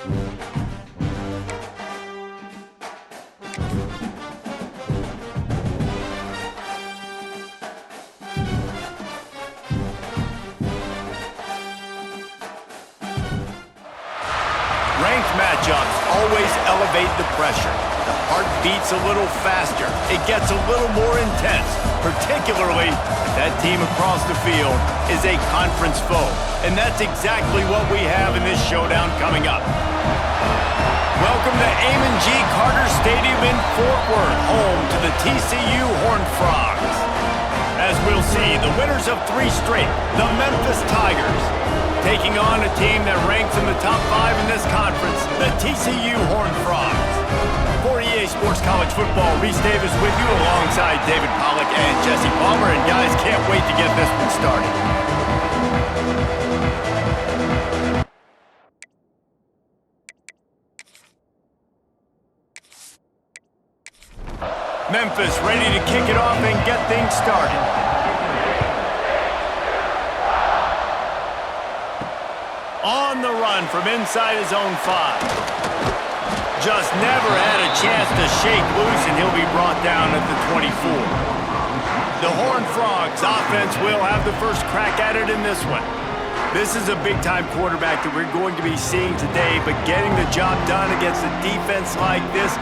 Ranked matchups always elevate the pressure. The heart beats a little faster. It gets a little more intense, particularly if that team across the field is a conference foe. And that's exactly what we have in this showdown coming up. Welcome to Amon G. Carter Stadium in Fort Worth, home to the TCU Horned Frogs. As we'll see, the winners of 3 straight, the Memphis Tigers, taking on a team that ranks in the top 5 in this conference, the TCU Horned Frogs. For EA Sports College Football, Reese Davis with you alongside David Pollack and Jesse Palmer. And guys, can't wait to get this one started. Memphis ready to kick it off and get things started. On the run from inside his own 5. Just never had a chance to shake loose, and he'll be brought down at the 24. The Horned Frogs offense will have the first crack at it in this one. This is a big-time quarterback that we're going to be seeing today, but getting the job done against a defense like this,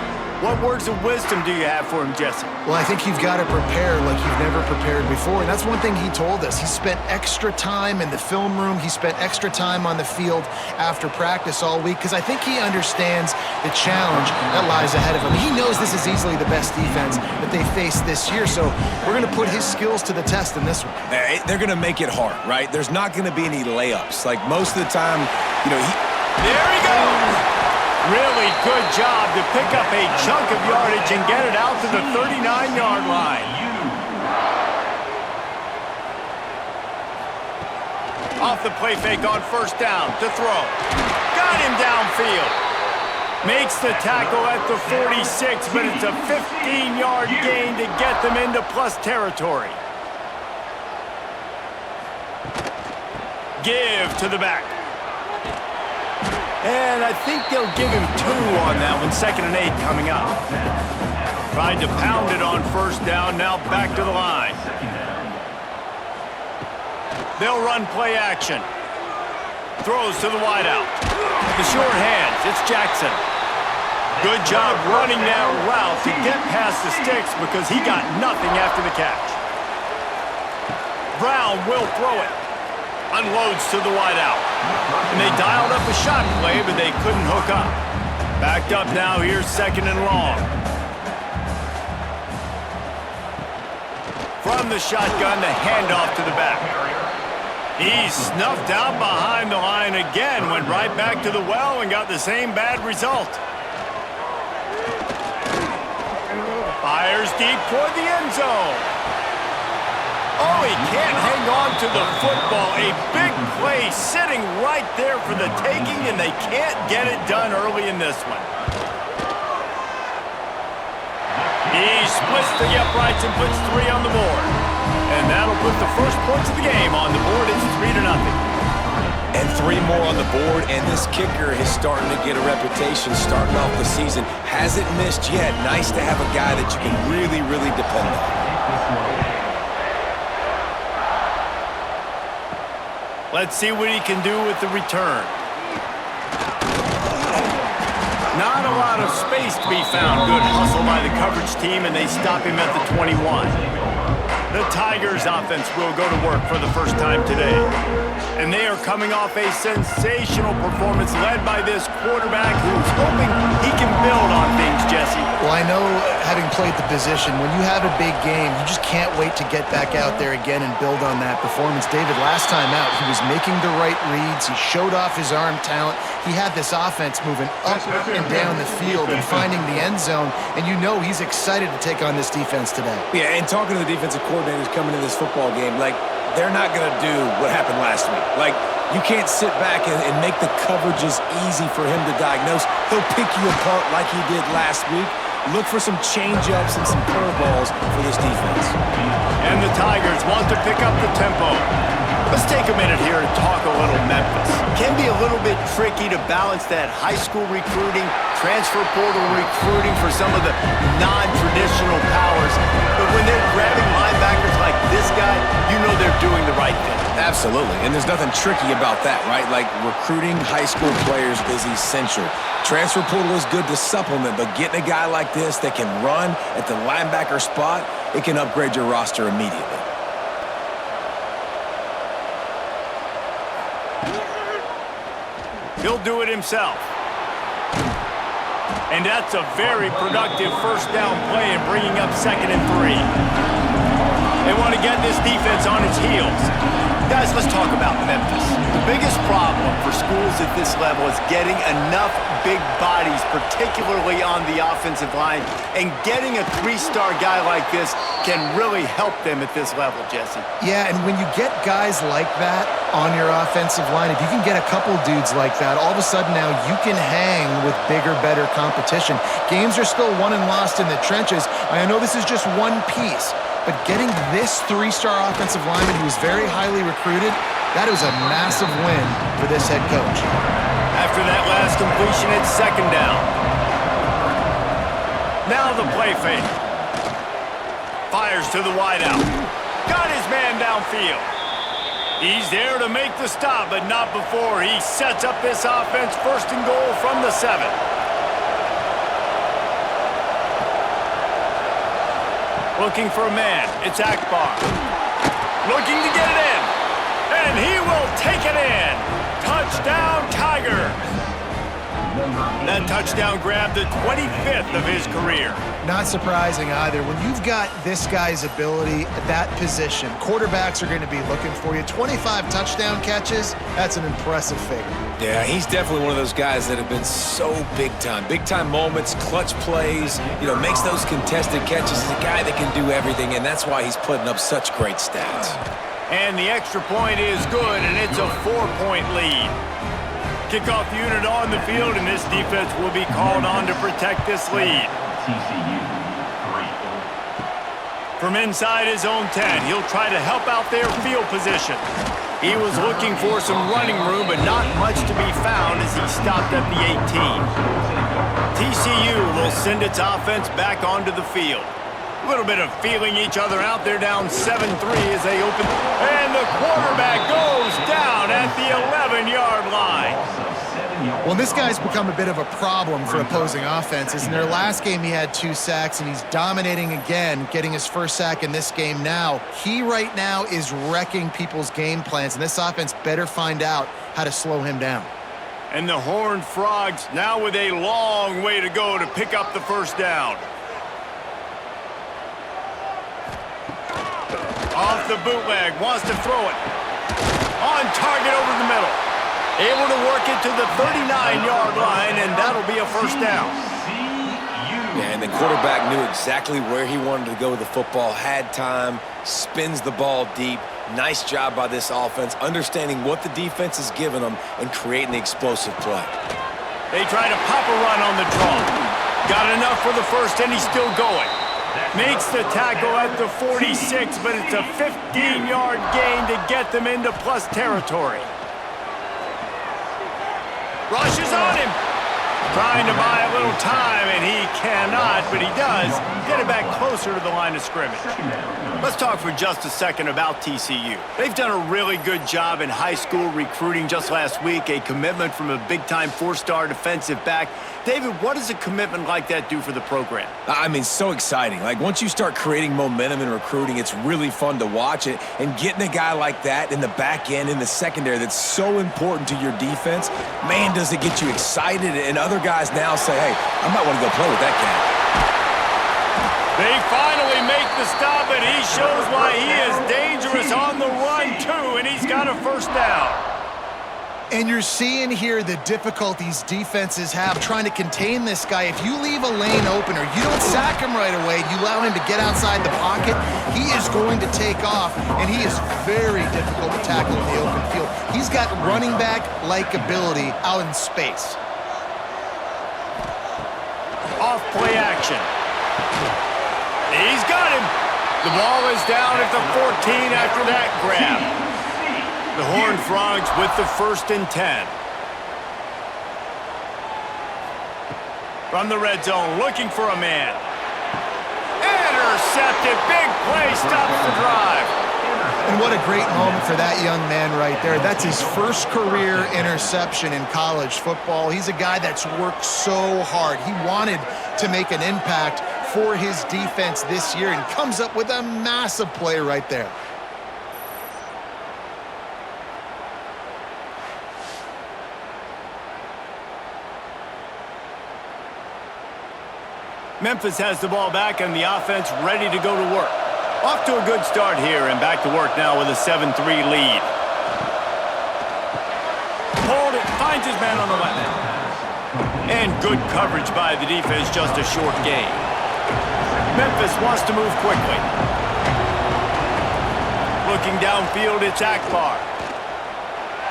what words of wisdom do you have for him, Jesse? Well, I think you've got to prepare like you've never prepared before, and that's one thing he told us. He spent extra time in the film room. He spent extra time on the field after practice all week because I think he understands the challenge that lies ahead of him. He knows this is easily the best defense that they face this year, so we're going to put his skills to the test in this one. They're going to make it hard, right? There's not going to be any layups. Like most of the time, There he goes! Really good job to pick up a chunk of yardage and get it out to the 39-yard line. Off the play fake on first down to throw. Got him downfield. Makes the tackle at the 46, but it's a 15-yard gain to get them into plus territory. Give to the back. And I think they'll give him 2 on that one. 2nd and 8 coming up. Tried to pound it on first down, now back to the line. They'll run play action. Throws to the wideout. The short hands, it's Jackson. Good job running that route to get past the sticks because he got nothing after the catch. Brown will throw it. Unloads to the wideout. And they dialed up a shot play, but they couldn't hook up. Backed up now, here's 2nd and long. From the shotgun, the handoff to the back. He's snuffed out behind the line again, went right back to the well and got the same bad result. Fires deep toward the end zone. Oh, he can't hang on to the football. A big play sitting right there for the taking, and they can't get it done early in this one. He splits the uprights and puts 3 on the board. And that'll put the first points of the game on the board. It's 3-0. And 3 more on the board, and this kicker is starting to get a reputation starting off the season. Hasn't missed yet. Nice to have a guy that you can really, really depend on. Let's see what he can do with the return. Not a lot of space to be found. Good hustle by the coverage team, and they stop him at the 21. The Tigers offense will go to work for the first time today. And they are coming off a sensational performance led by this quarterback who's hoping he can build on things, Jesse. Well, I know, having played the position, when you have a big game, you just can't wait to get back out there again and build on that performance. David, last time out, he was making the right reads. He showed off his arm talent. He had this offense moving up and down the field and finding the end zone, and you know he's excited to take on this defense today. Yeah, and talking to the defensive coordinators coming into this football game, they're not going to do what happened last week. You can't sit back and make the coverages easy for him to diagnose. He'll pick you apart like he did last week. Look for some change-ups and some curveballs for this defense. And the Tigers want to pick up the tempo. Let's take a minute here and talk a little Memphis. Can be a little bit tricky to balance that high school recruiting, transfer portal recruiting for some of the non-traditional powers. But when they're grabbing linebackers like this guy, you know they're doing the right thing. Absolutely, and there's nothing tricky about that, right? Like, recruiting high school players is essential. Transfer portal is good to supplement, but getting a guy like this that can run at the linebacker spot, it can upgrade your roster immediately. He'll do it himself. And that's a very productive first down play in bringing up 2nd and 3. They want to get this defense on its heels. Guys, let's talk about Memphis. The biggest problem for schools at this level is getting enough big bodies, particularly on the offensive line, and getting a 3-star guy like this can really help them at this level, Jesse. Yeah, and when you get guys like that on your offensive line, if you can get a couple dudes like that, all of a sudden now you can hang with bigger, better competition. Games are still won and lost in the trenches. I know this is just one piece, but getting this 3-star offensive lineman who is very highly recruited, that is a massive win for this head coach. After that last completion, it's 2nd down. Now the play fake. Fires to the wideout. Got his man downfield. He's there to make the stop, but not before he sets up this offense 1st and goal from the 7. Looking for a man. It's Akbar. Looking to get it in. And he will take it in. Touchdown, Tigers. That touchdown grabbed the 25th of his career. Not surprising either. When you've got this guy's ability at that position, quarterbacks are going to be looking for you. 25 touchdown catches, that's an impressive figure. Yeah, he's definitely one of those guys that have been so big time. Big time moments, clutch plays, makes those contested catches. He's a guy that can do everything, and that's why he's putting up such great stats. And the extra point is good, and it's a 4-point lead. Kickoff unit on the field, and this defense will be called on to protect this lead. From inside his own 10, he'll try to help out their field position. He was looking for some running room, but not much to be found as he stopped at the 18. TCU will send its offense back onto the field. A little bit of feeling each other out. They're down 7-3 as they open. And the quarterback goes down at the 11-yard line. Well, this guy's become a bit of a problem for opposing offenses. In their last game, he had 2 sacks, and he's dominating again, getting his first sack in this game now. He right now is wrecking people's game plans, and this offense better find out how to slow him down. And the Horned Frogs now with a long way to go to pick up the first down. Off the bootleg, wants to throw it. On target over the middle. Able to work it to the 39-yard line, and that'll be a first down. Yeah, and the quarterback knew exactly where he wanted to go with the football, had time, spins the ball deep. Nice job by this offense, understanding what the defense is giving them and creating the explosive play. They try to pop a run on the draw. Got enough for the first, and he's still going. Makes the tackle at the 46, but it's a 15-yard gain to get them into plus territory. Rushes on him. Trying to buy a little time, and he cannot, but he does get it back closer to the line of scrimmage. Let's talk for just a second about TCU. They've done a really good job in high school recruiting. Just last week, a commitment from a big-time 4-star defensive back. David, what does a commitment like that do for the program? I mean, so exciting. Like, once you start creating momentum in recruiting, it's really fun to watch it. And getting a guy like that in the back end, in the secondary, that's so important to your defense, man, does it get you excited. And other guys now say, hey, I might want to go play with that cat. They finally make the stop, and he shows why he is dangerous on the run, too, and he's got a first down. And you're seeing here the difficulties defenses have trying to contain this guy. If you leave a lane open or you don't sack him right away, you allow him to get outside the pocket, he is going to take off, and he is very difficult to tackle in the open field. He's got running back-like ability out in space. Off play action. He's got him. The ball is down at the 14 after that grab. The Horned Frogs with the 1st and 10. From the red zone, looking for a man. Intercepted. Big play. Stops the drive. And what a great moment for that young man right there. That's his first career interception in college football. He's a guy that's worked so hard. He wanted to make an impact for his defense this year and comes up with a massive play right there. Memphis has the ball back and the offense ready to go to work. Off to a good start here and back to work now with a 7-3 lead. Hold it, finds his man on the left. And good coverage by the defense, just a short gain. Memphis wants to move quickly. Looking downfield, it's Akbar.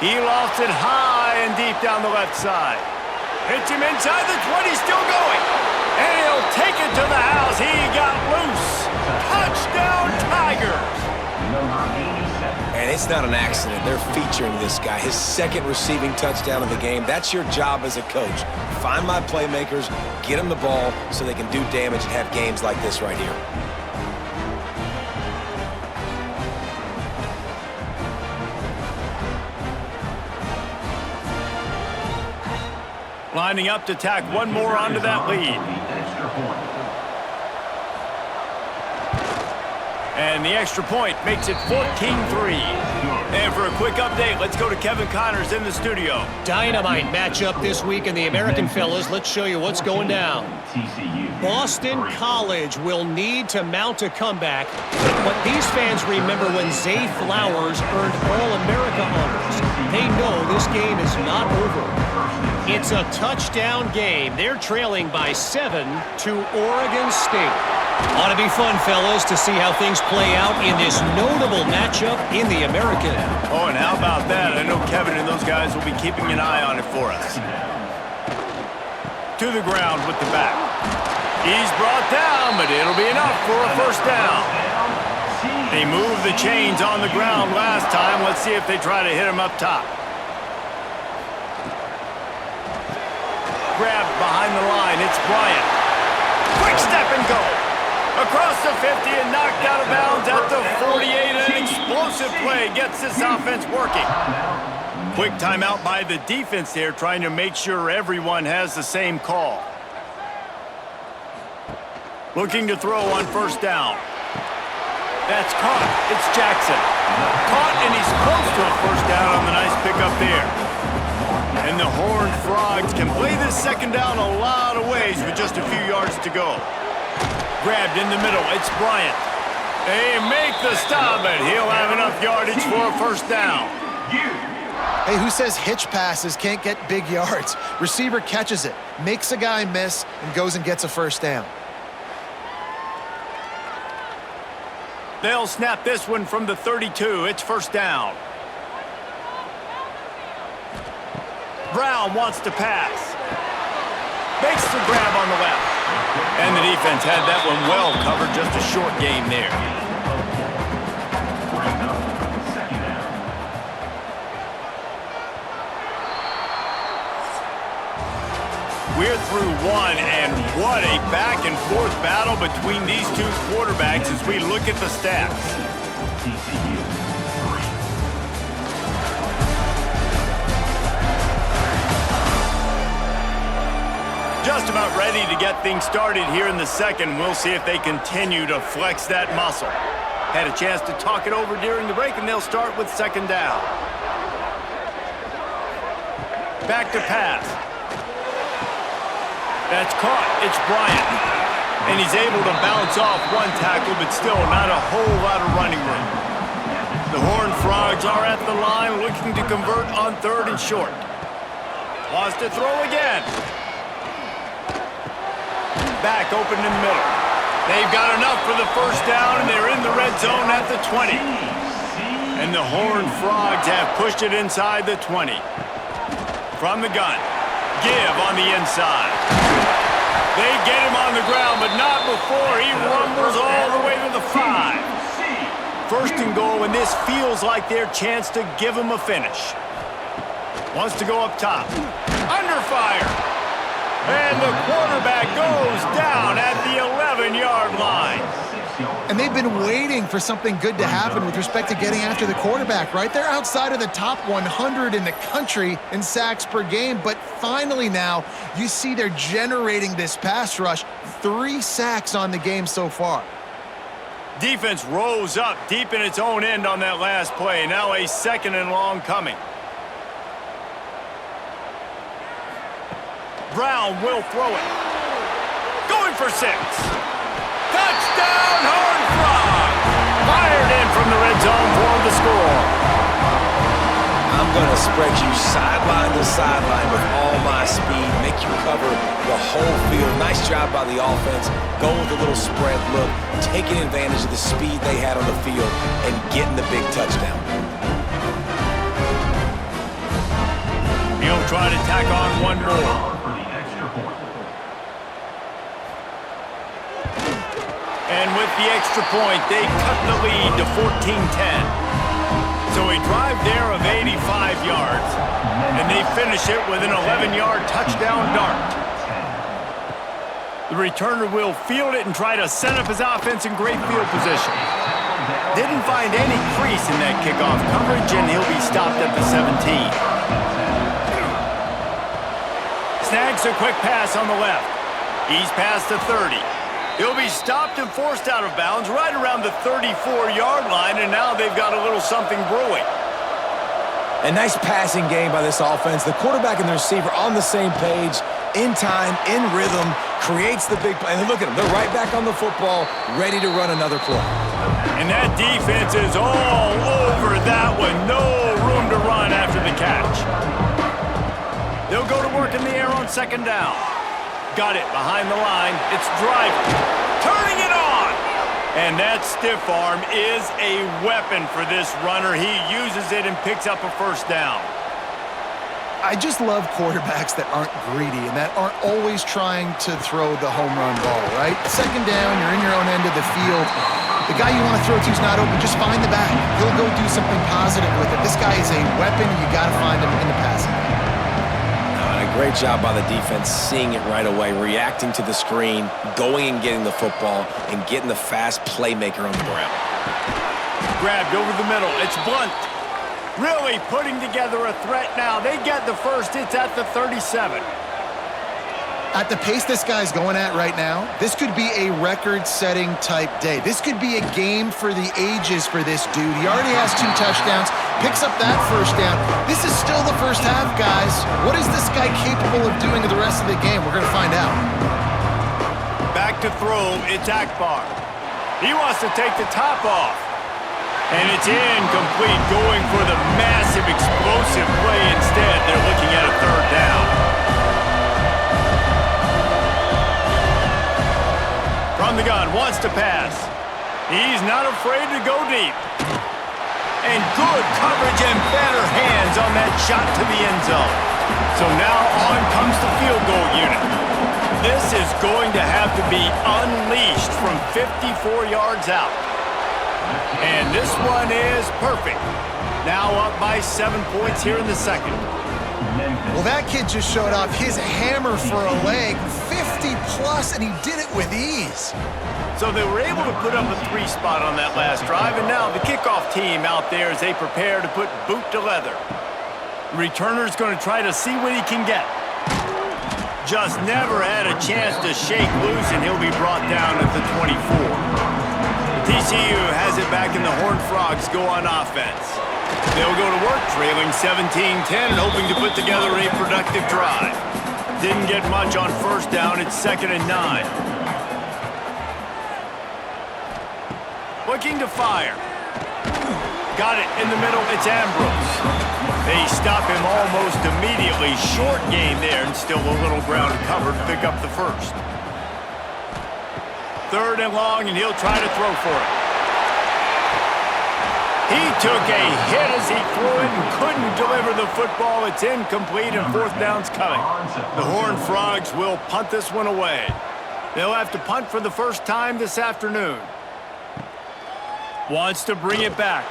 He lofts it high and deep down the left side. Hits him inside the 20, still going. And he'll take it to the house. He got loose. Touchdown, Tigers. And it's not an accident. They're featuring this guy. His 2nd receiving touchdown of the game. That's your job as a coach. Find my playmakers, get them the ball so they can do damage and have games like this right here. Lining up to tack one more onto that lead. And the extra point makes it 14-3. And for a quick update, let's go to Kevin Connors in the studio. Dynamite matchup this week in the American, fellas. Let's show you what's going down. Boston College will need to mount a comeback, but these fans remember when Zay Flowers earned All-America honors. They know this game is not over. It's a touchdown game. They're trailing by 7 to Oregon State. Ought to be fun, fellas, to see how things play out in this notable matchup in the American. Oh, and how about that? I know Kevin and those guys will be keeping an eye on it for us. To the ground with the back. He's brought down, but it'll be enough for a 1st down. They moved the chains on the ground last time. Let's see if they try to hit him up top. Grabbed behind the line. It's Bryant. Quick step and go. Across the 50 and knocked out of bounds at the 48. An explosive play gets this offense working. Quick timeout by the defense there, trying to make sure everyone has the same call. Looking to throw on 1st down. That's caught. It's Jackson. Caught, and he's close to a 1st down on the nice pickup there. And the Horned Frogs can play this 2nd down a lot of ways with just a few yards to go. Grabbed in the middle. It's Bryant. They make the stop, and he'll have enough yardage for a 1st down. Hey, who says hitch passes can't get big yards? Receiver catches it, makes a guy miss, and goes and gets a 1st down. They'll snap this one from the 32. It's 1st down. Brown wants to pass. Makes the grab on the left. And the defense had that one well covered, just a short game there. We're through one, and what a back-and-forth battle between these two quarterbacks as we look at the stats. Just about ready to get things started here in the 2nd. We'll see if they continue to flex that muscle. Had a chance to talk it over during the break, and they'll start with 2nd down. Back to pass. That's caught. It's Bryant. And he's able to bounce off one tackle, but still not a whole lot of running room. The Horned Frogs are at the line looking to convert on 3rd and short. Wants to throw again. Back open in the middle. They've got enough for the 1st down, and they're in the red zone at the 20. And the Horned Frogs have pushed it inside the 20. From the gun. Give on the inside. They get him on the ground, but not before he rumbles all the way to the 5. First and goal, and this feels like their chance to give them a finish. Wants to go up top. Under fire. And the quarterback goes down at the 11-yard line. And they've been waiting for something good to happen with respect to getting after the quarterback, right? They're outside of the top 100 in the country in sacks per game, but finally now you see they're generating this pass rush. 3 sacks on the game so far. Defense rose up deep in its own end on that last play. Now a 2nd and long coming. Brown will throw it. Going for 6. Touchdown, Horned Frogs! Fired in from the red zone for the score. I'm going to spread you sideline to sideline with all my speed, make you cover the whole field. Nice job by the offense, going with a little spread look, taking advantage of the speed they had on the field, and getting the big touchdown. He'll try to tack on one more. And with the extra point, they cut the lead to 14-10. So a drive there of 85 yards, and they finish it with an 11-yard touchdown dart. The returner will field it and try to set up his offense in great field position. Didn't find any crease in that kickoff coverage, and he'll be stopped at the 17. Snags a quick pass on the left. He's past the 30. He'll be stopped and forced out of bounds right around the 34-yard line, and now they've got a little something brewing. A nice passing game by this offense. The quarterback and the receiver on the same page, in time, in rhythm, creates the big play. And look at them. They're right back on the football, ready to run another play. And that defense is all over that one. No room to run after the catch. They'll go to work in the air on 2nd down. Got it behind the line. It's driving. Turning it on. And that stiff arm is a weapon for this runner. He uses it and picks up a 1st down. I just love quarterbacks that aren't greedy and that aren't always trying to throw the home run ball, right? 2nd down, you're in your own end of the field. The guy you want to throw to is not open. Just find the back. He'll go do something positive with it. This guy is a weapon. You got to find him in the passing game. Great job by the defense, seeing it right away, reacting to the screen, going and getting the football, and getting the fast playmaker on the ground. Grabbed over the middle. It's Blunt. Really putting together a threat now. They get the first. It's at the 37. At the pace this guy's going at right now, this could be a record-setting type day. This could be a game for the ages for this dude. He already has 2 touchdowns, picks up that 1st down. This is still the first half, guys. What is this guy capable of doing in the rest of the game? We're going to find out. Back to throw, it's Akbar. He wants to take the top off. And it's incomplete, going for the massive explosive play instead. They're looking at a 3rd down. From the gun, wants to pass. He's not afraid to go deep. And good coverage and better hands on that shot to the end zone. So now on comes the field goal unit. This is going to have to be unleashed from 54 yards out. And this one is perfect. Now up by 7 points here in the 2nd. Well, that kid just showed off his hammer for a leg, 50-plus, and he did it with ease. So they were able to put up a 3 spot on that last drive, and now the kickoff team out there as they prepare to put boot to leather. The returner's going to try to see what he can get. Just never had a chance to shake loose, and he'll be brought down at the 24. TCU has it back, and the Horned Frogs go on offense. They'll go to work, trailing 17-10 and hoping to put together a productive drive. Didn't get much on 1st down. It's 2nd and 9. Looking to fire. Got it in the middle. It's Ambrose. They stop him almost immediately. Short gain there, and still a little ground covered to pick up the 1st. 3rd and long, and he'll try to throw for it. He took a hit as he threw it and couldn't deliver the football. It's incomplete, and 4th down's coming. The Horned Frogs will punt this one away. They'll have to punt for the first time this afternoon. Wants to bring it back.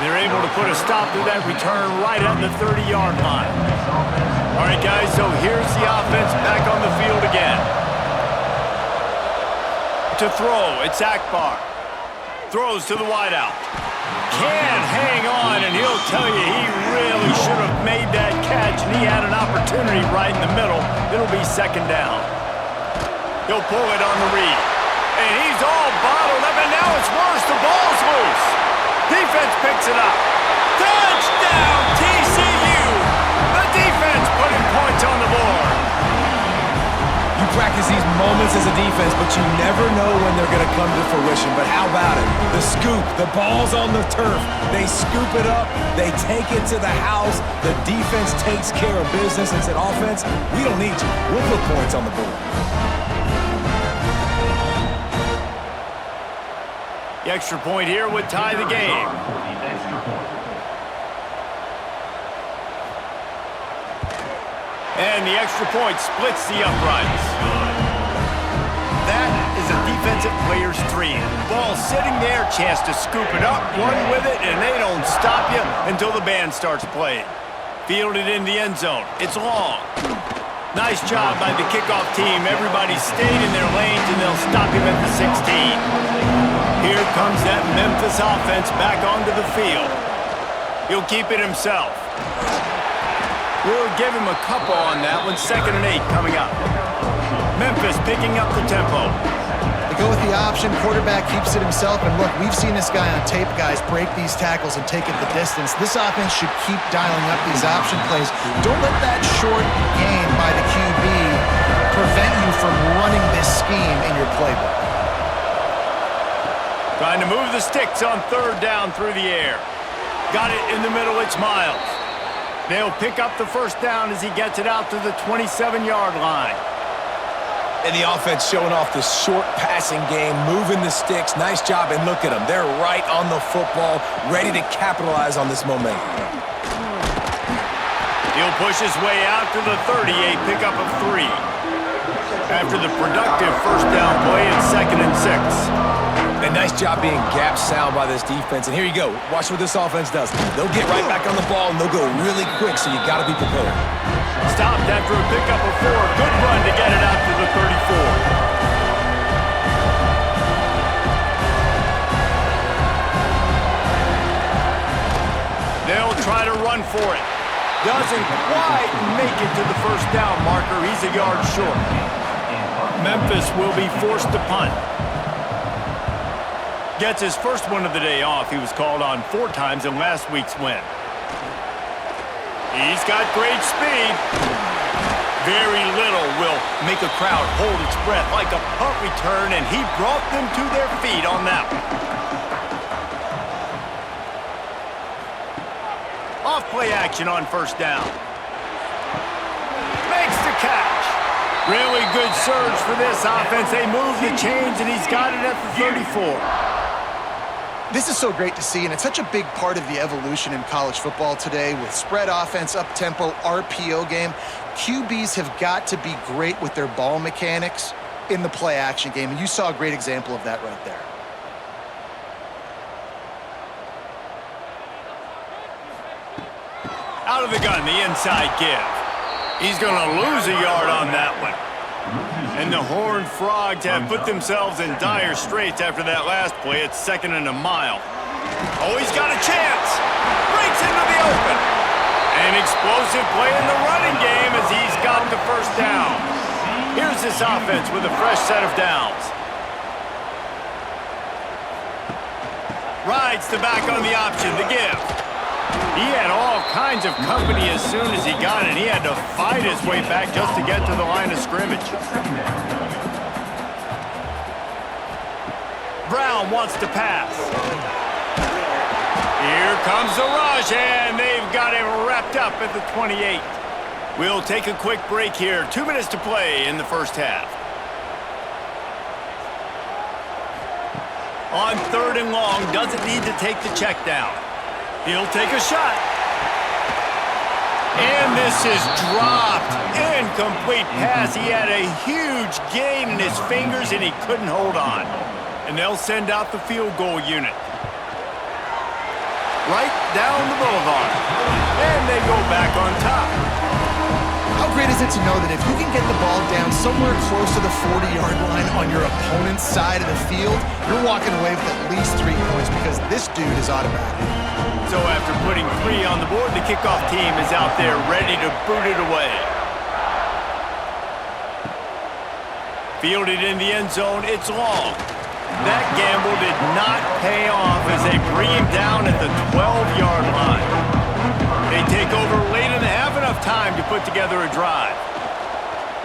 They're able to put a stop to that return right at the 30-yard line. All right, guys, so here's the offense back on the field again. To throw, it's Akbar. Throws to the wideout. Can't hang on, and he'll tell you he really should have made that catch, and he had an opportunity right in the middle. It'll be second down. He'll pull it on the read. And he's all bottled up, and now it's worse. The ball's loose. Defense picks it up. Touchdown, TCU! The defense putting points on the board. You practice these moments as a defense, but you never know when they're going to come to fruition. But how about it? The scoop, the ball's on the turf. They scoop it up. They take it to the house. The defense takes care of business and said, offense, we don't need you. We'll put points on the board. The extra point here would tie the game. And the extra point splits the uprights. That is a defensive player's dream. Ball sitting there, chance to scoop it up, run with it, and they don't stop you until the band starts playing. Fielded in the end zone. It's long. Nice job by the kickoff team. Everybody stayed in their lanes, and they'll stop him at the 16. Here comes that Memphis offense back onto the field. He'll keep it himself. We'll give him a couple on that one. 2nd and 8 coming up. Memphis picking up the tempo. They go with the option. Quarterback keeps it himself. And look, we've seen this guy on tape, guys, break these tackles and take it the distance. This offense should keep dialing up these option plays. Don't let that short gain by the QB prevent you from running this scheme in your playbook. Trying to move the sticks on 3rd down through the air. Got it in the middle, it's Miles. They'll pick up the 1st down as he gets it out to the 27-yard line. And the offense showing off this short passing game, moving the sticks. Nice job, and look at them. They're right on the football, ready to capitalize on this momentum. He'll push his way out to the 38, pickup of 3. After the productive 1st down play, it's 2nd and 6. And nice job being gap sound by this defense. And here you go. Watch what this offense does. They'll get right back on the ball, and they'll go really quick, so you got to be prepared. Stopped after a pickup of 4. Good run to get it out to the 34. They'll try to run for it. Doesn't quite make it to the 1st down marker. He's a yard short. Memphis will be forced to punt. Gets his first one of the day off. He was called on 4 times in last week's win. He's got great speed. Very little will make a crowd hold its breath like a punt return, and he brought them to their feet on that one. Off play action on 1st down. Makes the catch. Really good surge for this offense. They move the chains, and he's got it at the 34. This is so great to see, and it's such a big part of the evolution in college football today with spread offense, up-tempo, RPO game. QBs have got to be great with their ball mechanics in the play-action game, and you saw a great example of that right there. Out of the gun, the inside give. He's going to lose a yard on that one. And the Horned Frogs have put themselves in dire straits after that last play. It's 2nd and a mile. Oh, he's got a chance. Breaks into the open. An explosive play in the running game as he's got the 1st down. Here's this offense with a fresh set of downs. Rides the back on the option, the give. He had all kinds of company as soon as he got it. He had to fight his way back just to get to the line of scrimmage. Brown wants to pass. Here comes the rush, and they've got him wrapped up at the 28. We'll take a quick break here. 2 minutes to play in the 1st half. On 3rd and long, doesn't need to take the check down. He'll take a shot. And this is dropped. Incomplete pass. He had a huge gain in his fingers, and he couldn't hold on. And they'll send out the field goal unit. Right down the boulevard. And they go back on top. How great is it to know that if you can get the ball down somewhere close to the 40-yard line on your opponent's side of the field, you're walking away with at least 3 points because this dude is automatic. So after putting 3 on the board, the kickoff team is out there ready to boot it away. Fielded in the end zone, it's long. That gamble did not pay off as they bring him down at the 12-yard line. They take over late in the half, enough time to put together a drive.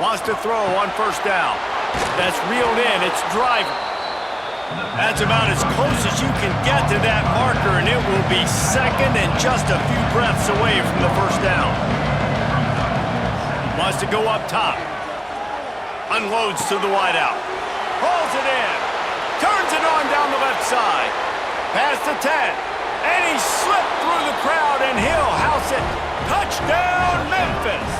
Wants to throw on first down. That's reeled in, it's driving. That's about as close as you can get to that marker, and it will be second and just a few breaths away from the first down. Wants to go up top. Unloads to the wideout. Pulls it in. Turns it on down the left side. Past the 10. And he slipped through the crowd, and he'll house it. Touchdown, Memphis.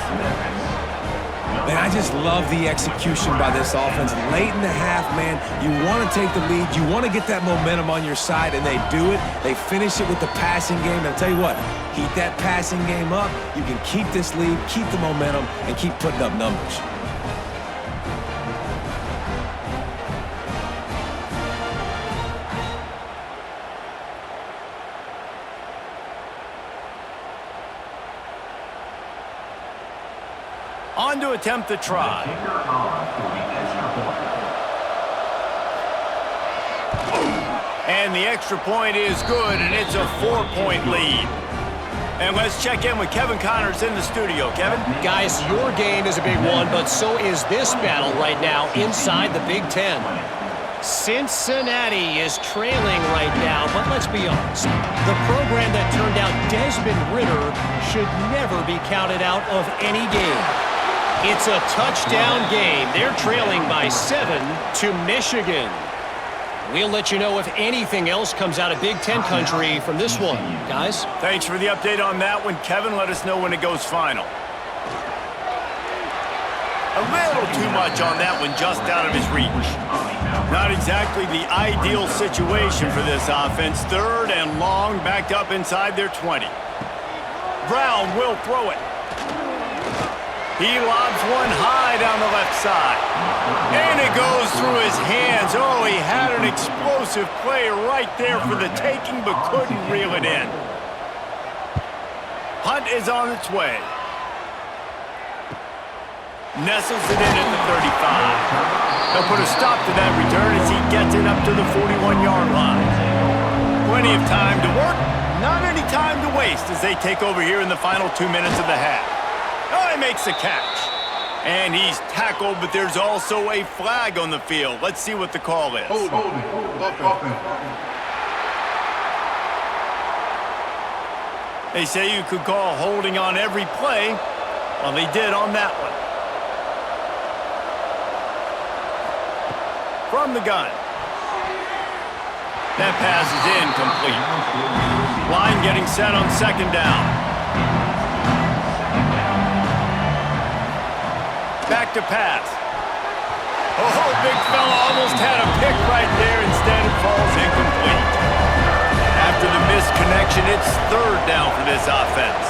Man, I just love the execution by this offense. Late in the half, man, you want to take the lead. You want to get that momentum on your side, and they do it. They finish it with the passing game. And I'll tell you what, keep that passing game up. You can keep this lead, keep the momentum, and keep putting up numbers. On to attempt the try. And the extra point is good, and it's a 4-point lead. And let's check in with Kevin Connors in the studio. Kevin? Guys, your game is a big one, but so is this battle right now inside the Big Ten. Cincinnati is trailing right now, but let's be honest. The program that turned out Desmond Ridder should never be counted out of any game. It's a touchdown game. They're trailing by 7 to Michigan. We'll let you know if anything else comes out of Big Ten country from this one, guys. Thanks for the update on that one, Kevin. Let us know when it goes final. A little too much on that one, just out of his reach. Not exactly the ideal situation for this offense. 3rd and long, backed up inside their 20. Brown will throw it. He lobs one high down the left side. And it goes through his hands. Oh, he had an explosive play right there for the taking, but couldn't reel it in. Hunt is on its way. Nestles it in at the 35. They'll put a stop to that return as he gets it up to the 41-yard line. Plenty of time to work, not any time to waste as they take over here in the final 2 minutes of the half. Oh, he makes the catch. And he's tackled, but there's also a flag on the field. Let's see what the call is. Hold it. They say you could call holding on every play. Well, they did on that one. From the gun. That pass is incomplete. Line getting set on 2nd down. Back to pass. Oh, big fella almost had a pick right there. Instead, it falls incomplete. After the missed connection, it's 3rd down for this offense.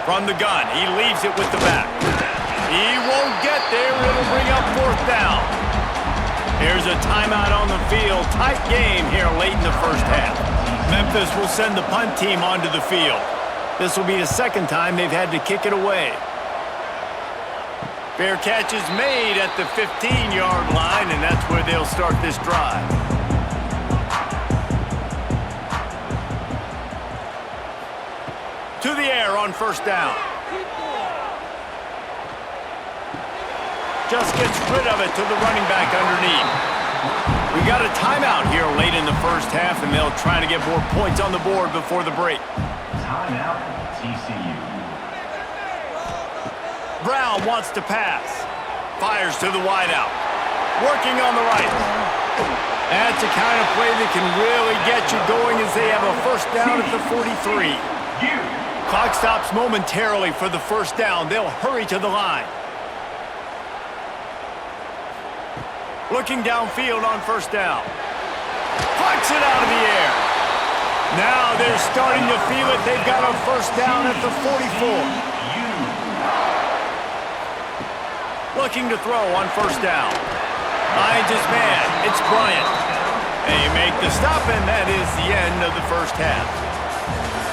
From the gun, he leaves it with the back. He won't get there. It'll bring up 4th down. Here's a timeout on the field. Tight game here late in the first half. Memphis will send the punt team onto the field. This will be the 2nd time they've had to kick it away. Fair catch is made at the 15-yard line, and that's where they'll start this drive. To the air on 1st down. Just gets rid of it to the running back underneath. We got a timeout here late in the first half, and they'll try to get more points on the board before the break. Timeout, TCU. Brown wants to pass. Fires to the wideout. Working on the right. That's the kind of play that can really get you going as they have a 1st down at the 43. Clock stops momentarily for the 1st down. They'll hurry to the line. Looking downfield on first down. Plucks it out of the air. Now they're starting to feel it. They've got a first down at the 44. Looking to throw on first down. Finds his man. It's Bryant. They make the stop, and that is the end of the first half.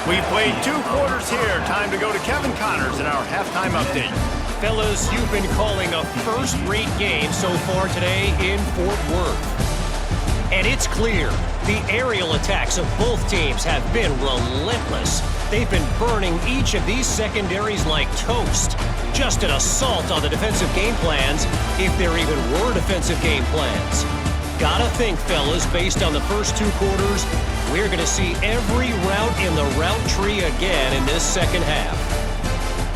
We've played 2 quarters here. Time to go to Kevin Connors in our halftime update. Fellas, you've been calling a first-rate game so far today in Fort Worth. And it's clear, the aerial attacks of both teams have been relentless. They've been burning each of these secondaries like toast. Just an assault on the defensive game plans, if there even were defensive game plans. Gotta think, fellas, based on the first 2 quarters, we're gonna see every route in the route tree again in this second half.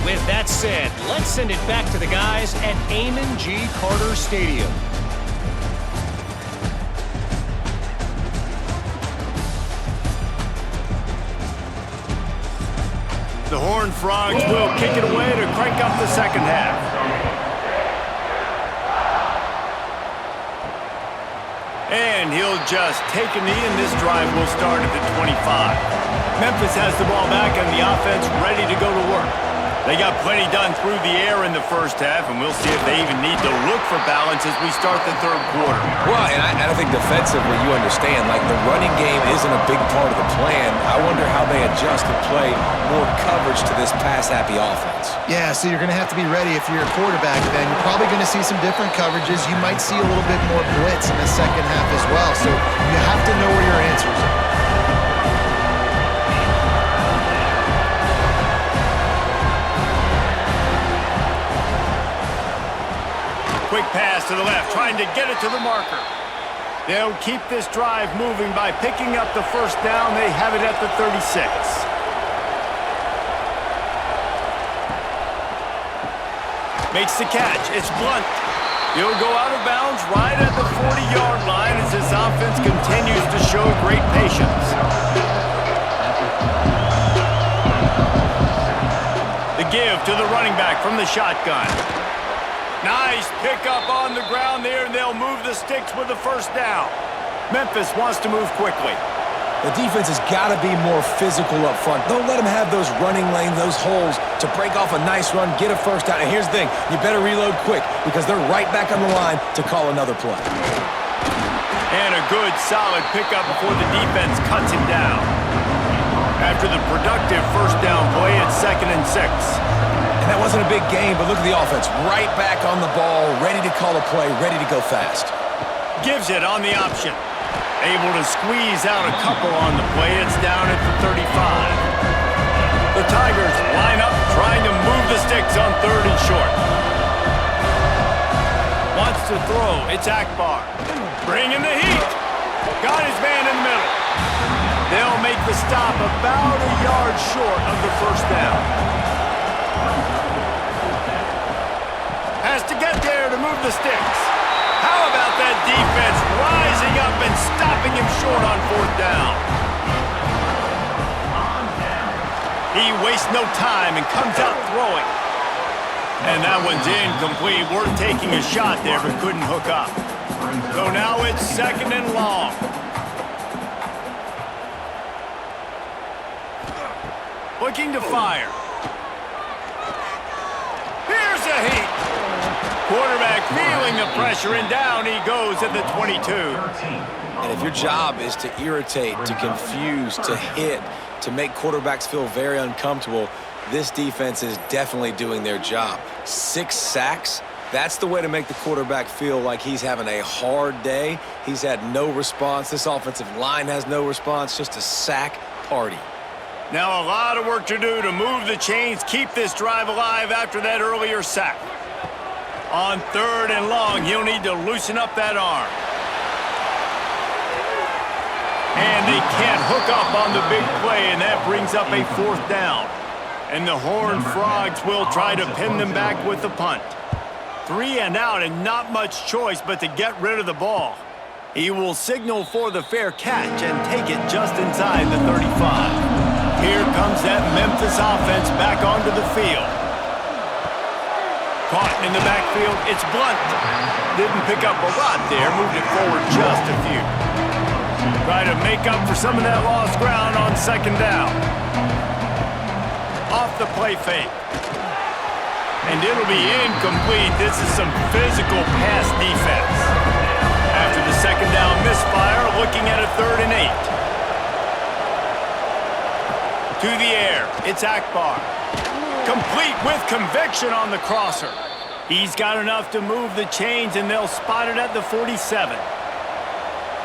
With that said, let's send it back to the guys at Amon G. Carter Stadium. The Horned Frogs will kick it away to crank up the second half. And he'll just take a knee, and this drive will start at the 25. Memphis has the ball back, and the offense ready to go to work. They got plenty done through the air in the first half, and we'll see if they even need to look for balance as we start the third quarter. Well, and I think defensively, you understand, like the running game isn't a big part of the plan. I wonder how they adjust and play more coverage to this pass-happy offense. Yeah, so you're going to have to be ready if you're a quarterback then. You're probably going to see some different coverages. You might see a little bit more blitz in the second half as well. So you have to know where your answers are. Quick pass to the left, trying to get it to the marker. They'll keep this drive moving by picking up the first down. They have it at the 36. Makes the catch. It's Blunt. He'll go out of bounds right at the 40-yard line as this offense continues to show great patience. The give to the running back from the shotgun. Nice pickup on the ground there, and they'll move the sticks with the first down. Memphis wants to move quickly. The defense has got to be more physical up front. Don't let them have those running lanes, those holes to break off a nice run, get a first down. And here's the thing, you better reload quick because they're right back on the line to call another play. And a good, solid pickup before the defense cuts him down. After the productive first down play, it's 2nd and 6. And that wasn't a big gain, but look at the offense. Right back on the ball, ready to call a play, ready to go fast. Gives it on the option. Able to squeeze out a couple on the play. It's down at the 35. The Tigers line up, trying to move the sticks on 3rd and short. Wants to throw. It's Akbar. Bringing the heat. Got his man in the middle. They'll make the stop about a yard short of the first down. Has to get there to move the sticks. How about that defense rising up and stopping him short on 4th down? He wastes no time and comes out throwing. And that one's incomplete. We're taking a shot there, but couldn't hook up. So now it's 2nd and long. Looking to fire. Here's a heat. Quarterback feeling the pressure, and down he goes at the 22. And if your job is to irritate, to confuse, to hit, to make quarterbacks feel very uncomfortable, this defense is definitely doing their job. 6 sacks, that's the way to make the quarterback feel like he's having a hard day. He's had no response. This offensive line has no response, just a sack party. Now a lot of work to do to move the chains, keep this drive alive after that earlier sack. On 3rd and long, he'll need to loosen up that arm. And they can't hook up on the big play, and that brings up a 4th down. And the Horned Frogs will try to pin them back with the punt. 3 and out, and not much choice but to get rid of the ball. He will signal for the fair catch and take it just inside the 35. Here comes that Memphis offense back onto the field. Caught in the backfield, it's Blunt. Didn't pick up a lot there, moved it forward just a few. Try to make up for some of that lost ground on second down. Off the play fake. And it'll be incomplete. This is some physical pass defense. After the second down misfire, looking at a 3rd and 8. To the air, it's Akbar. Complete with conviction on the crosser. He's got enough to move the chains, and they'll spot it at the 47.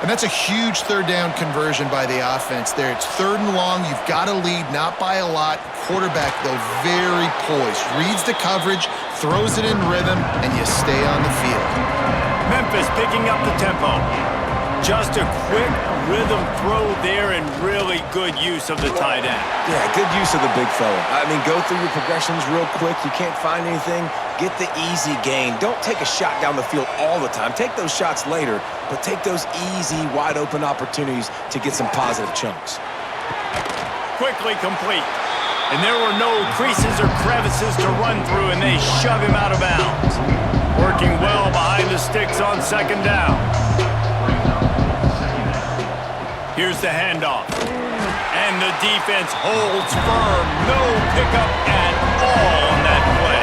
And that's a huge 3rd down conversion by the offense there. It's 3rd and long. You've got to lead, not by a lot. Quarterback, though, very poised. Reads the coverage, throws it in rhythm, and you stay on the field. Memphis picking up the tempo. Just a quick rhythm throw there and really good use of the tight end. Yeah, good use of the big fella. I mean, go through your progressions real quick. You can't find anything. Get the easy gain. Don't take a shot down the field all the time. Take those shots later, but take those easy, wide-open opportunities to get some positive chunks. Quickly complete. And there were no creases or crevices to run through, and they shove him out of bounds. Working well behind the sticks on second down. Here's the handoff. And the defense holds firm. No pickup at all on that play.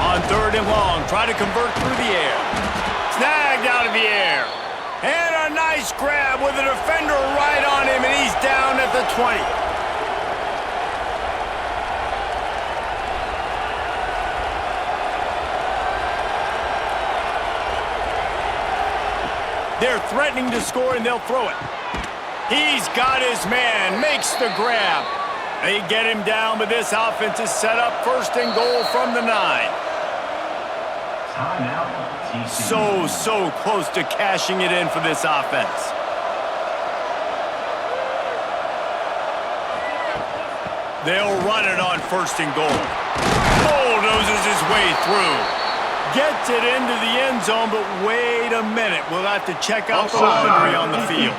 On 3rd and long, try to convert through the air. Snagged out of the air. And a nice grab with a defender right on him, and he's down at the 20. They're threatening to score, and they'll throw it. He's got his man, makes the grab. They get him down, but this offense is set up 1st and goal from the 9. Timeout, TCU. So close to cashing it in for this offense. They'll run it on 1st and goal. Bulldozes his way through. Gets it into the end zone, but wait a minute. We'll have to check out the laundry on the field.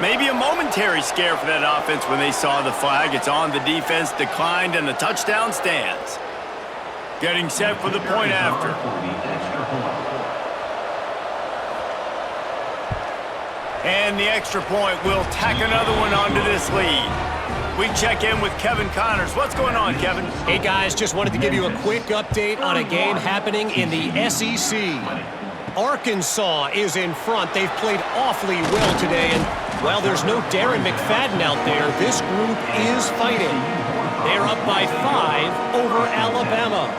Maybe a momentary scare for that offense when they saw the flag. It's on, the defense declined, and the touchdown stands. Getting set for the point after. And the extra point will tack another one onto this lead. We check in with Kevin Connors. What's going on, Kevin? Hey, guys, just wanted to give you a quick update on a game happening in the SEC. Arkansas is in front. They've played awfully well today, and while there's no Darren McFadden out there, this group is fighting. They're up by 5 over Alabama.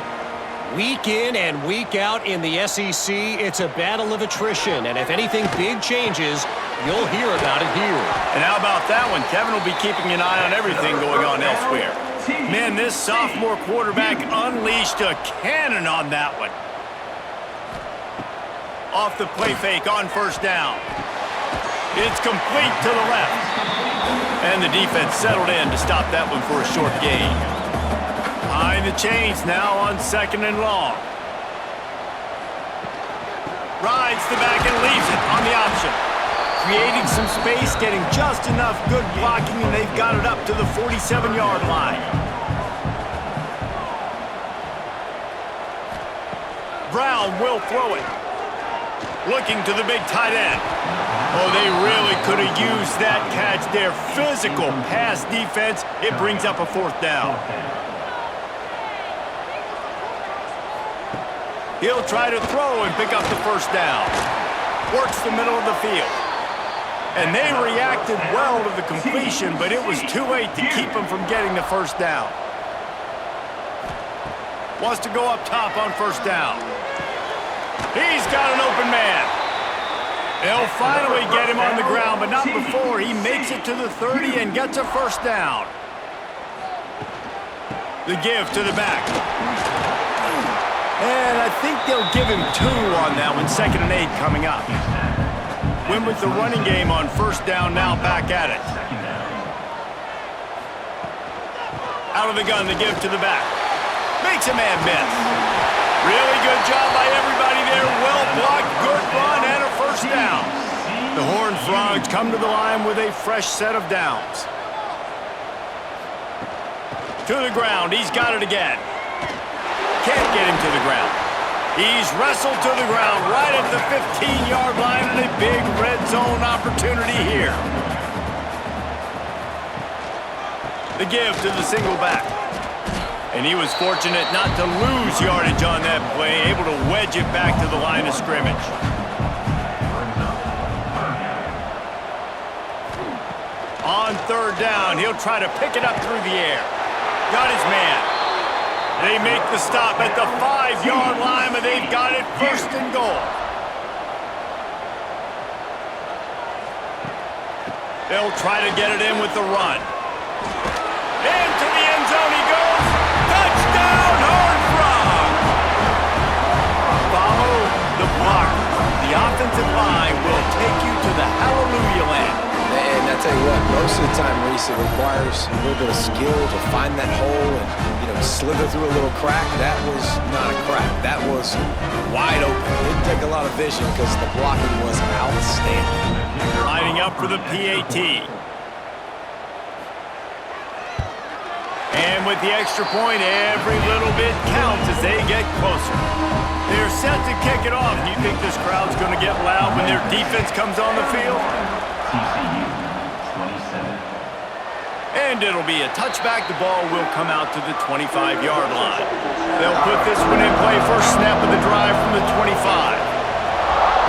Week in and week out in the SEC, it's a battle of attrition, and if anything big changes, you'll hear about it here. And how about that one? Kevin will be keeping an eye on everything going on elsewhere. Man, this sophomore quarterback unleashed a cannon on that one. Off the play fake on 1st down. It's complete to the left. And the defense settled in to stop that one for a short gain. Behind the chains now on 2nd and long. Rides the back and leaves it on the option. Creating some space, getting just enough good blocking, and they've got it up to the 47-yard line. Brown will throw it. Looking to the big tight end. Oh, they really could have used that catch there. Physical pass defense. It brings up a 4th down. He'll try to throw and pick up the 1st down. Works the middle of the field. And they reacted well to the completion, but it was too late to keep them from getting the 1st down. Wants to go up top on 1st down. He's got an open man. They'll finally get him on the ground, but not before he makes it to the 30 and gets a 1st down. The give to the back. And I think they'll give him 2 on that one. 2nd and 8 coming up. Win with the running game on 1st down, now back at it. Out of the gun, the give to the back. Makes a man miss. Really good job by everybody there. Well blocked, good run, and a 1st down. The Horned Frogs come to the line with a fresh set of downs. To the ground. He's got it again. Can't get him to the ground. He's wrestled to the ground right at the 15-yard line and a big red zone opportunity here. The give to the single back. And he was fortunate not to lose yardage on that play, able to wedge it back to the line of scrimmage. On third down, he'll try to pick it up through the air. Got his man. They make the stop at the 5-yard line, but they've got it first and goal. They'll try to get it in with the run. Into the end zone he goes. Touchdown, Horned Frogs! Follow the block. The offensive line will take you to the hallelujah land. And I tell you what, most of the time, Reese, it requires a little bit of skill to find that hole and, slither through a little crack. That was not a crack. That was wide open. Didn't take a lot of vision because the blocking was outstanding. Lining up for the PAT. And with the extra point, every little bit counts as they get closer. They're set to kick it off. Do you think this crowd's going to get loud when their defense comes on the field? TCU, 27. And it'll be a touchback. The ball will come out to the 25-yard line. They'll put this one in play. First snap of the drive from the 25.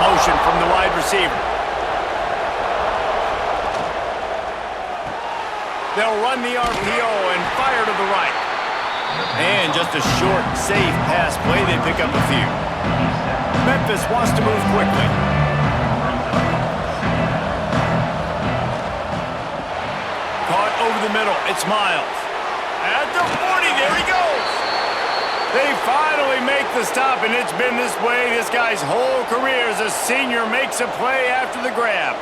Motion from the wide receiver. They'll run the RPO and fire to the right. And just a short, safe pass play. They pick up a few. Memphis wants to move quickly. Caught over the middle. It's Miles. At the 40, there he goes. They finally make the stop, and it's been this way this guy's whole career as a senior makes a play after the grab.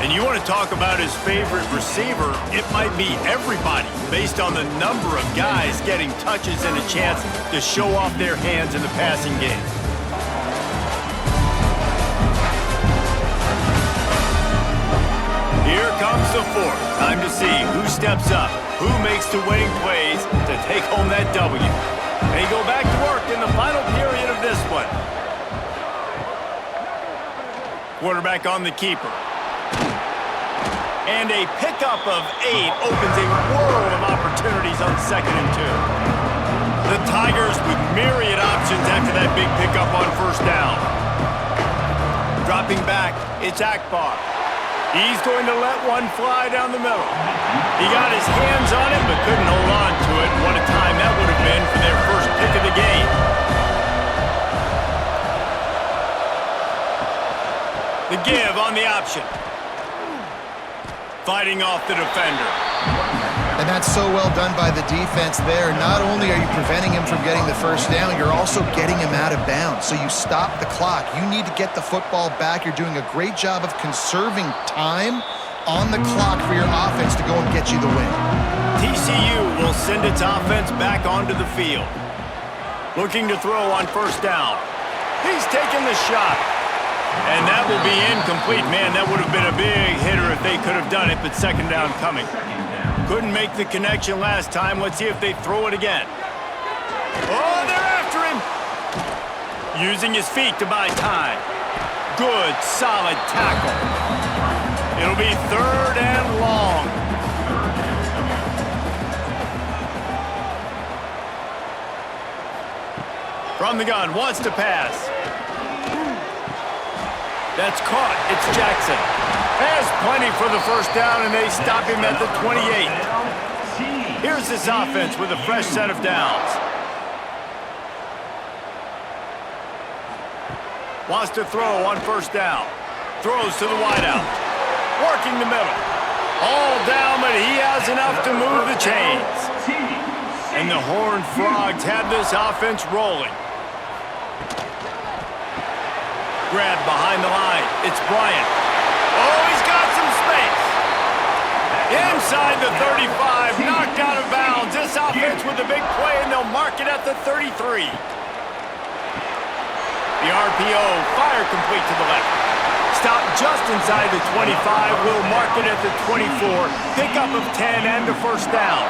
And you want to talk about his favorite receiver, it might be everybody based on the number of guys getting touches and a chance to show off their hands in the passing game. Here comes the fourth. Time to see who steps up, who makes the winning plays to take home that W. They go back to work in the final period of this one. Quarterback on the keeper. And a pickup of 8 opens a world of opportunities on 2nd and 2. The Tigers with myriad options after that big pickup on first down. Dropping back, it's Akbar. He's going to let one fly down the middle. He got his hands on it, but couldn't hold on to it. What a time that would have been for their first pick of the game. The give on the option. Fighting off the defender. And that's so well done by the defense there. Not only are you preventing him from getting the first down, you're also getting him out of bounds. So you stop the clock. You need to get the football back. You're doing a great job of conserving time on the clock for your offense to go and get you the win. TCU will send its offense back onto the field. Looking to throw on first down. He's taking the shot. And that will be incomplete. Man, that would have been a big hitter if they could have done it, but second down coming. Couldn't make the connection last time. Let's see if they throw it again. Oh, they're after him. Using his feet to buy time. Good, solid tackle. It'll be 3rd and long. From the gun, wants to pass. That's caught. It's Jackson. Has plenty for the first down, and they stop him at the 28. Here's this offense with a fresh set of downs. Wants to throw on first down. Throws to the wideout. Working the middle. All down, but he has enough to move the chains. And the Horned Frogs have this offense rolling. Grab behind the line. It's Bryant. Oh, he's got some space. Inside the 35, knocked out of bounds. This offense with a big play, and they'll mark it at the 33. The RPO, fire complete to the left. stop just inside the 25, will mark it at the 24. Pickup of 10 and a first down.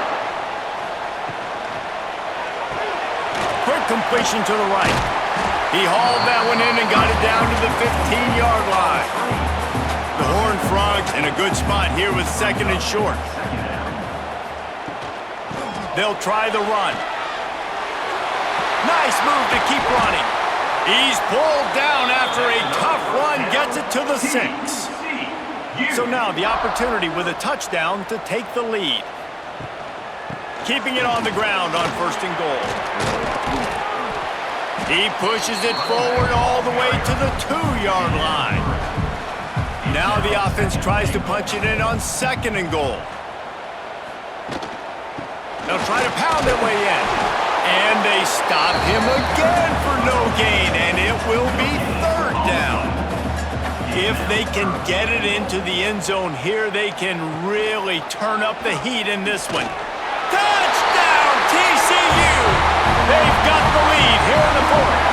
Quick completion to the right. He hauled that one in and got it down to the 15-yard line. The Horned Frogs in a good spot here with second and short. They'll try the run. Nice move to keep running. He's pulled down after a tough run, gets it to the 6. So now the opportunity with a touchdown to take the lead. Keeping it on the ground on first and goal. He pushes it forward all the way to the 2-yard line. Now the offense tries to punch it in on second and goal. They'll try to pound their way in. And they stop him again for no gain, and it will be third down. If they can get it into the end zone here, they can really turn up the heat in this one. Touchdown, TCU! They've got the lead here in the fourth.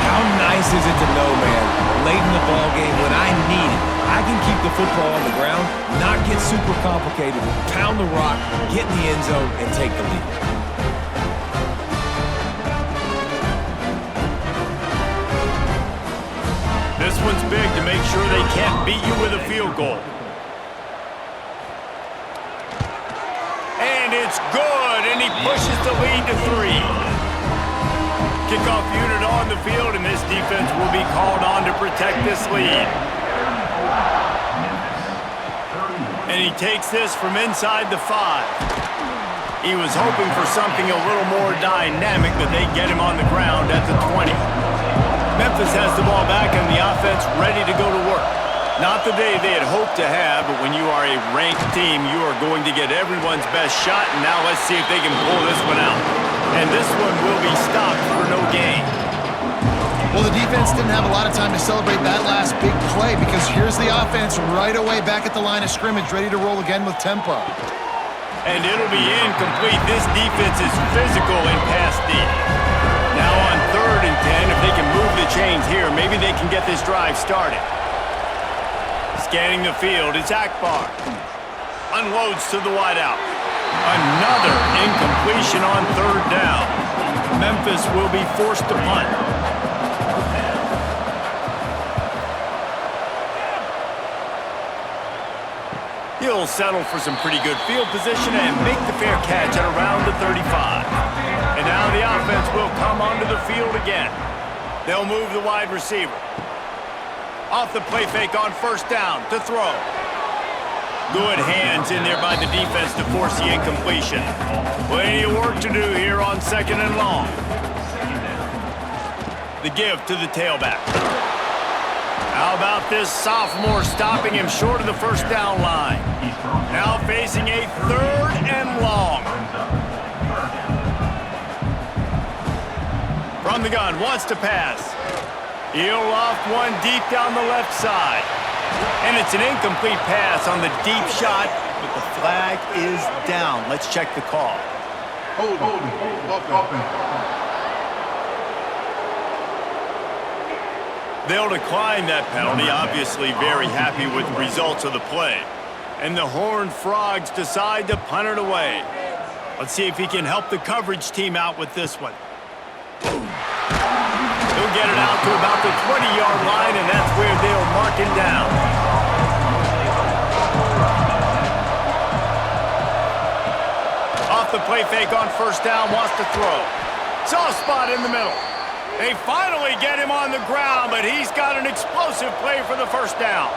How nice is it to know, man, late in the ball game when I need it, I can keep the football on the ground, not get super complicated, pound the rock, get in the end zone, and take the lead. This one's big to make sure they can't beat you with a field goal. And it's good, and he pushes the lead to 3. Kickoff unit on the field, and this defense will be called on to protect this lead. And he takes this from inside the 5. He was hoping for something a little more dynamic, but they get him on the ground at the 20. Memphis has the ball back and the offense ready to go to work. Not the day they had hoped to have, but when you are a ranked team, you are going to get everyone's best shot, and now let's see if they can pull this one out. And this one will be stopped for no gain. Well, the defense didn't have a lot of time to celebrate that last big play because here's the offense right away back at the line of scrimmage, ready to roll again with tempo. And it'll be incomplete. This defense is physical in pass D. Now on 3rd and 10, if they can move the chains here, maybe they can get this drive started. Scanning the field, it's Akbar. Unloads to the wideout. Another incompletion on 3rd down. Memphis will be forced to punt. He'll settle for some pretty good field position and make the fair catch at around the 35. And now the offense will come onto the field again. They'll move the wide receiver. Off the play fake on first down to throw. Good hands in there by the defense to force the incompletion. Plenty of work to do here on 2nd and long. The give to the tailback. How about this sophomore stopping him short of the first down line? Now facing a 3rd and long. From the gun, wants to pass. He'll loft one deep down the left side. And it's an incomplete pass on the deep shot, but the flag is down. Let's check the call. They'll decline that penalty, obviously very happy with the results of the play. And the Horned Frogs decide to punt it away. Let's see if he can help the coverage team out with this one. He'll get it out to about the 20-yard line, and that's where they'll mark it down. Off the play fake on first down, wants to throw. Soft spot in the middle. They finally get him on the ground, but he's got an explosive play for the first down.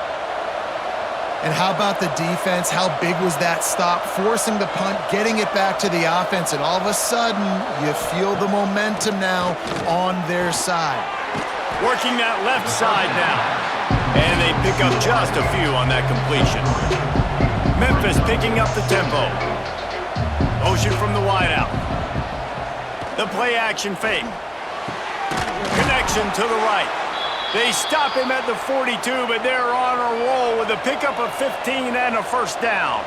And how about the defense? How big was that stop? Forcing the punt, getting it back to the offense, and all of a sudden, you feel the momentum now on their side. Working that left side now. And they pick up just a few on that completion. Memphis picking up the tempo. Motion from the wideout. The play action fake. Connection to the right. They stop him at the 42, but they're on a roll with a pickup of 15 and a first down.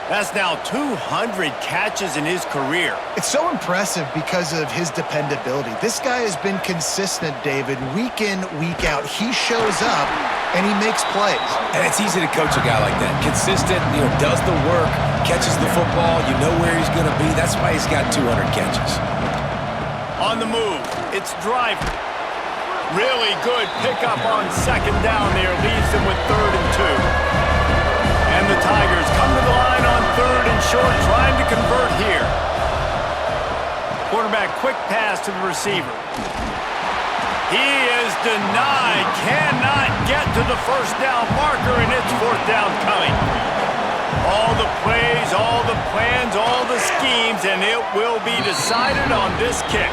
That's now 200 catches in his career. It's so impressive because of his dependability. This guy has been consistent, David, week in, week out. He shows up, and he makes plays. And it's easy to coach a guy like that. Consistent, does the work, catches the football, you know where he's going to be. That's why he's got 200 catches. On the move, it's Driver. Really good pickup on second down there. Leaves them with 3rd and 2. And the Tigers come to the line on 3rd and short, trying to convert here. Quarterback quick pass to the receiver. He is denied. Cannot get to the first down marker, and it's 4th down coming. All the plays, all the plans, all the schemes, and it will be decided on this kick.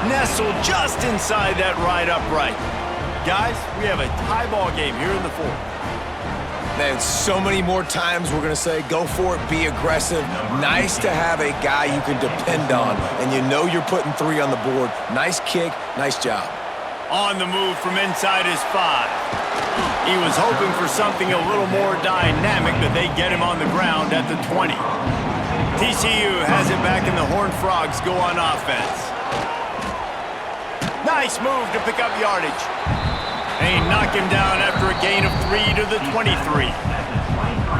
Nestled just inside that right upright. Guys, we have a tie ball game here in the 4th. Man, so many more times we're going to say, go for it, be aggressive. Nice to have a guy you can depend on, and you know you're putting 3 on the board. Nice kick, nice job. On the move from inside his 5. He was hoping for something a little more dynamic, but they get him on the ground at the 20. TCU has it back, and the Horned Frogs go on offense. Nice move to pick up yardage. They knock him down after a gain of 3 to the 23.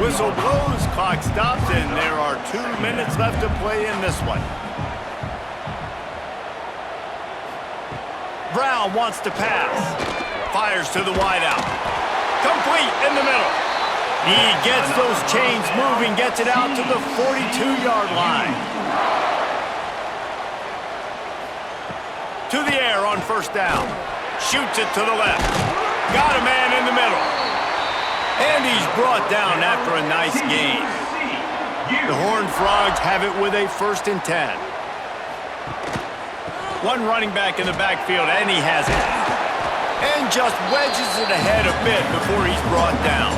Whistle blows, clock stops, and there are 2 minutes left to play in this one. Brown wants to pass. Fires to the wideout. Complete in the middle. He gets those chains moving, gets it out to the 42-yard line. To the air on 1st down. Shoots it to the left. Got a man in the middle. And he's brought down after a nice gain. The Horned Frogs have it with a 1st and 10. One running back in the backfield, and he has it. And just wedges it ahead a bit before he's brought down.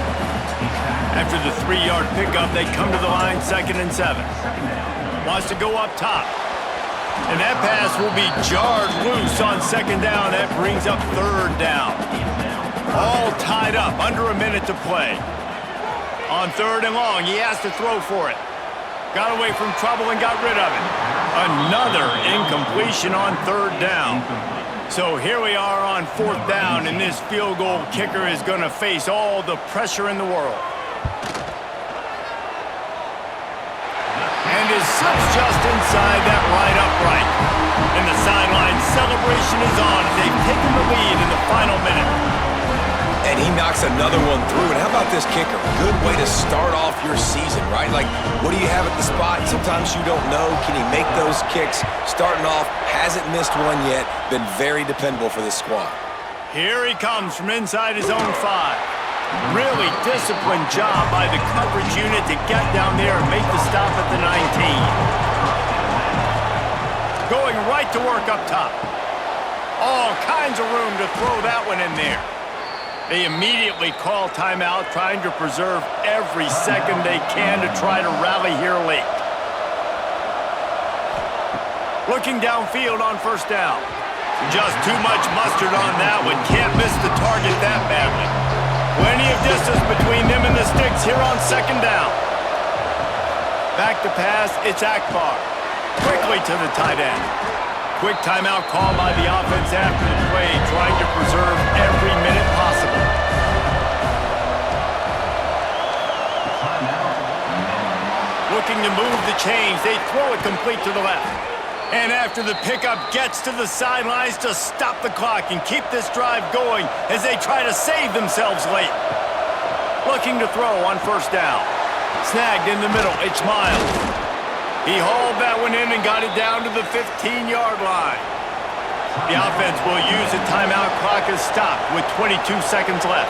After the 3-yard pickup, they come to the line 2nd and 7. Wants to go up top. And that pass will be jarred loose on 2nd down. That brings up 3rd down. All tied up, under a minute to play. On 3rd and long, he has to throw for it. Got away from trouble and got rid of it. Another incompletion on 3rd down. So here we are on 4th down, and this field goal kicker is going to face all the pressure in the world. And his slips just inside that right upright. And the sideline celebration is on as they've taken the lead in the final minute. And he knocks another one through. And how about this kicker? Good way to start off your season, right? Like, what do you have at the spot? Sometimes you don't know. Can he make those kicks? Starting off, hasn't missed one yet. Been very dependable for this squad. Here he comes from inside his own 5. Really disciplined job by the coverage unit to get down there and make the stop at the 19. Going right to work up top. All kinds of room to throw that one in there. They immediately call timeout, trying to preserve every second they can to try to rally here late. Looking downfield on 1st down. Just too much mustard on that one. Can't miss the target that badly. Plenty of distance between them and the sticks here on 2nd down. Back to pass, it's Akbar. Quickly to the tight end. Quick timeout call by the offense after the play, trying to preserve every minute possible. Looking to move the chains, they throw it complete to the left. And after the pickup, gets to the sidelines to stop the clock and keep this drive going as they try to save themselves late. Looking to throw on 1st down. Snagged in the middle, it's Miles. He hauled that one in and got it down to the 15-yard line. The offense will use a timeout. Clock is stopped with 22 seconds left.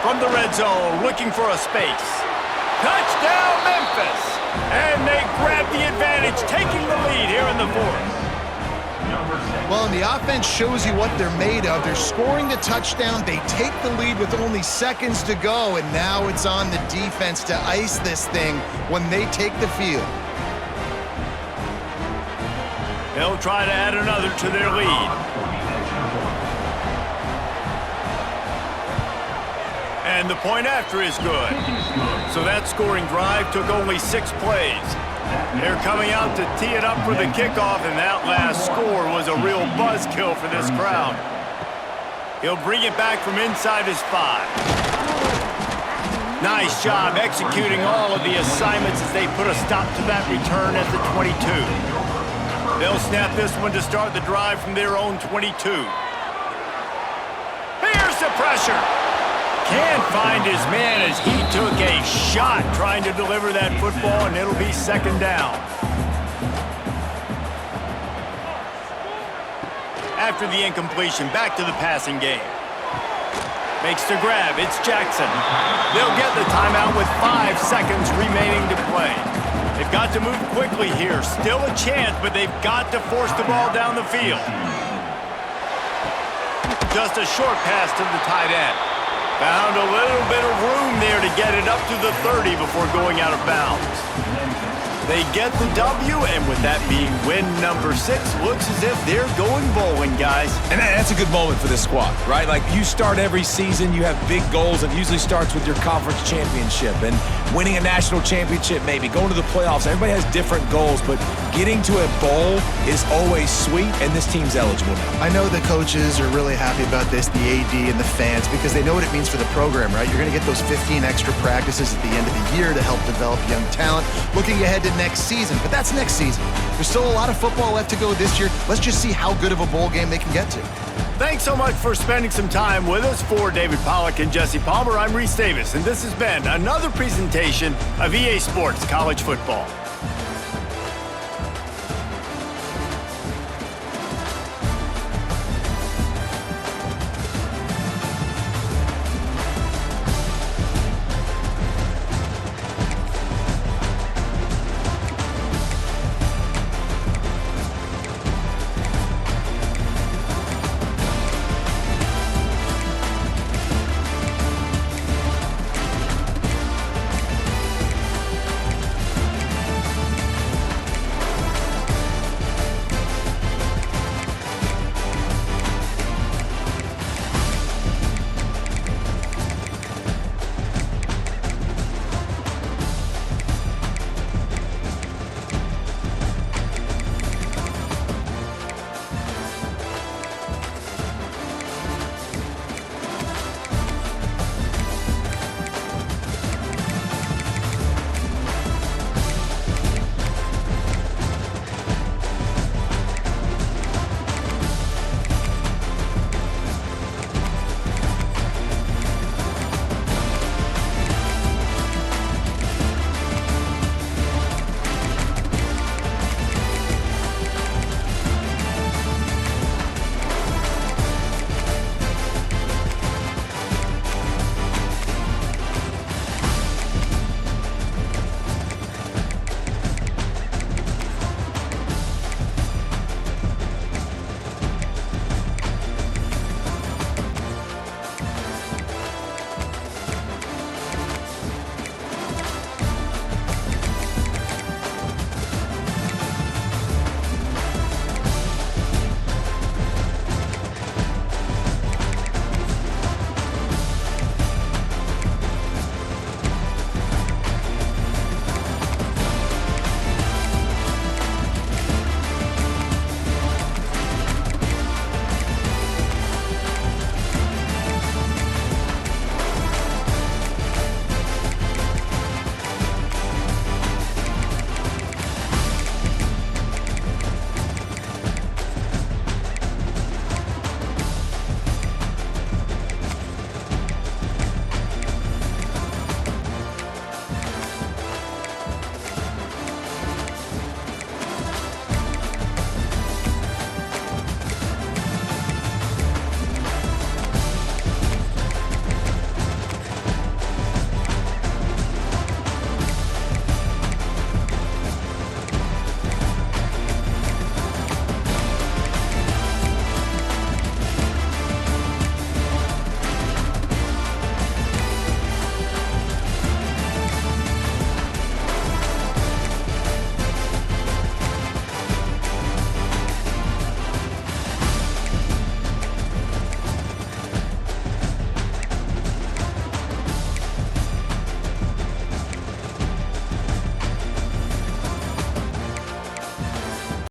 From the red zone, looking for a space. Touchdown, Memphis! And they grab the advantage, taking the lead here in the 4th. Well, and the offense shows you what they're made of. They're scoring the touchdown. They take the lead with only seconds to go, and now it's on the defense to ice this thing when they take the field. They'll try to add another to their lead. And the point after is good. So that scoring drive took only 6 plays. They're coming out to tee it up for the kickoff, and that last score was a real buzzkill for this crowd. He'll bring it back from inside his 5. Nice job executing all of the assignments as they put a stop to that return at the 22. They'll snap this one to start the drive from their own 22. Here's the pressure. Can't find his man as he took a shot trying to deliver that football, and it'll be 2nd down. After the incompletion, back to the passing game. Makes the grab. It's Jackson. They'll get the timeout with 5 seconds remaining to play. They've got to move quickly here. Still a chance, but they've got to force the ball down the field. Just a short pass to the tight end. Found a little bit of room there to get it up to the 30 before going out of bounds. They get the W, and with that being win number 6, looks as if they're going bowling, guys. And that's a good moment for this squad, right? Like, you start every season, you have big goals, and it usually starts with your conference championship and winning a national championship, maybe going to the playoffs. Everybody has different goals, but getting to a bowl is always sweet, and this team's eligible now. I know the coaches are really happy about this, the AD and the fans, because they know what it means for the program, right? You're going to get those 15 extra practices at the end of the year to help develop young talent. Looking ahead to next season, but that's next season. There's still a lot of football left to go this year. Let's just see how good of a bowl game they can get to. Thanks so much for spending some time with us. For David Pollack and Jesse Palmer, I'm Reese Davis, and this has been another presentation of EA Sports College Football.